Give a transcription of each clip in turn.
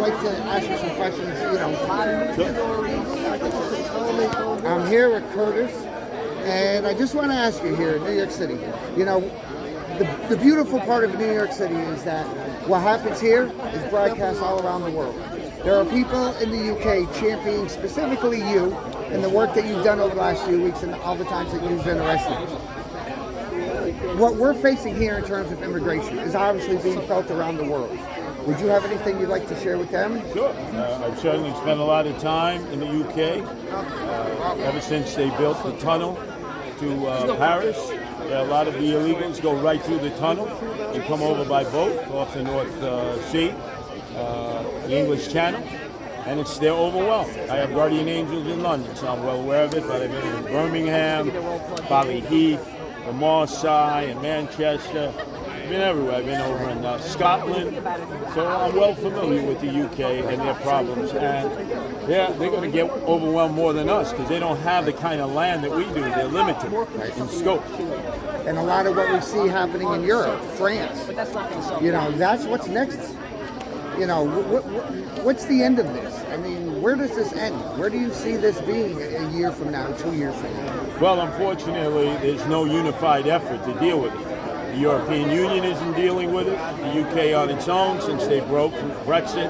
like to ask you some questions. I'm here with Curtis, and I just want to ask you here in New York City. The beautiful part of New York City is that what happens here is broadcast all around the world. There are people in the UK championing specifically you and the work that you've done over the last few weeks and all the times that you've been arrested. What we're facing here in terms of immigration is obviously being felt around the world. Would you have anything you'd like to share with them? Sure. I've certainly spent a lot of time in the UK ever since they built the tunnel to Paris. A lot of the illegals go right through the tunnel and come over by boat off the North Sea, the English Channel, and they're overwhelmed. I have guardian angels in London, so I'm well aware of it, but I've been in Birmingham, Bali Heath, Marseille, and Manchester. I've been everywhere. I've been over in Scotland, so I'm well familiar with the UK and their problems. And they're going to get overwhelmed more than us because they don't have the kind of land that we do. They're limited in scope. And a lot of what we see happening in Europe, France, that's what's next. What's the end of this? I mean, where does this end? Where do you see this being a year from now, 2 years from now? Well, unfortunately, there's no unified effort to deal with it. The European Union isn't dealing with it. The UK on its own, since they broke from Brexit,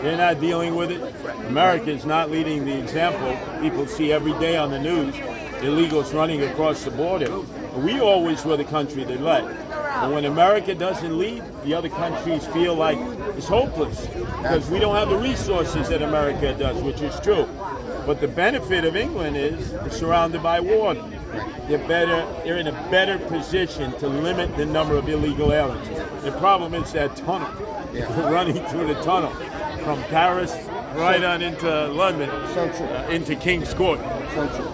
they're not dealing with it. America is not leading the example. People see every day on the news illegals running across the border. We always were the country that led. But when America doesn't lead, the other countries feel like it's hopeless because we don't have the resources that America does, which is true. But the benefit of England is they're surrounded by water. They're in a better position to limit the number of illegal aliens. The problem is that tunnel, running through the tunnel from Paris right on into London, into King's Court. So true.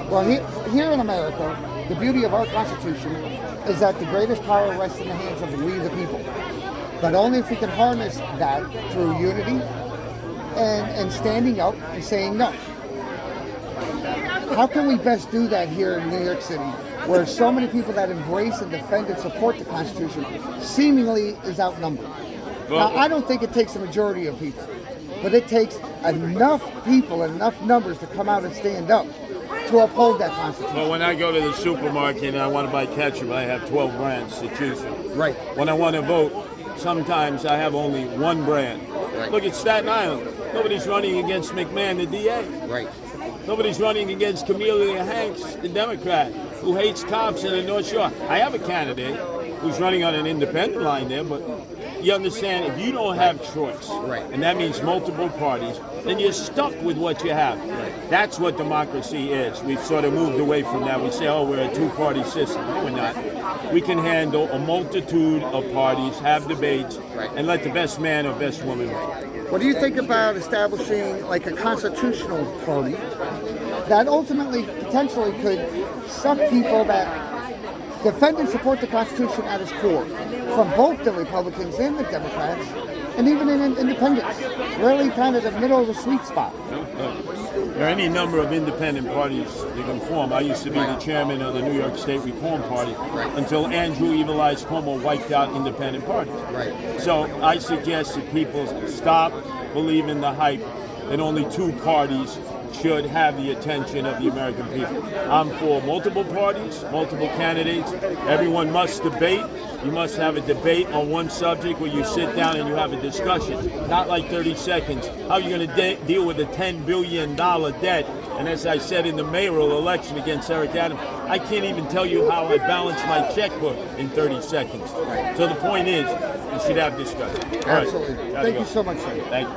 Well, here in America, the beauty of our Constitution is that the greatest power rests in the hands of we the people. But only if we can harness that through unity and standing up and saying no. How can we best do that here in New York City, where so many people that embrace and defend and support the Constitution seemingly is outnumbered? Now, I don't think it takes a majority of people, but it takes enough people and enough numbers to come out and stand up to uphold that Constitution. Well, when I go to the supermarket and I want to buy ketchup, I have 12 brands to choose from. Right. When I want to vote, sometimes I have only one brand. Right. Look at Staten Island. Nobody's running against McMahon, the DA. Right. Nobody's running against Camellia Hanks, the Democrat, who hates cops in the North Shore. I have a candidate who's running on an independent line there, but you understand, if you don't have choice, and that means multiple parties, then you're stuck with what you have. That's what democracy is. We've sort of moved away from that. We say, oh, we're a two-party system. No, we're not. We can handle a multitude of parties, have debates, and let the best man or best woman win. What do you think about establishing like a constitutional party that ultimately, potentially could suck people that defend and support the Constitution at its core, from both the Republicans and the Democrats, and even in independents, really kind of the middle of the sweet spot? There are any number of independent parties you can form. I used to be the chairman of the New York State Reform Party until Andrew Evil Eyes Cuomo wiped out independent parties. So I suggest that people stop believing the hype that only two parties should have the attention of the American people. I'm for multiple parties, multiple candidates. Everyone must debate. You must have a debate on one subject where you sit down and you have a discussion. Not like 30 seconds. How are you going to deal with a $10 billion debt? And as I said in the mayoral election against Eric Adams, I can't even tell you how I balanced my checkbook in 30 seconds. So the point is, you should have discussion. Absolutely. Thank you so much, sir. Thank you.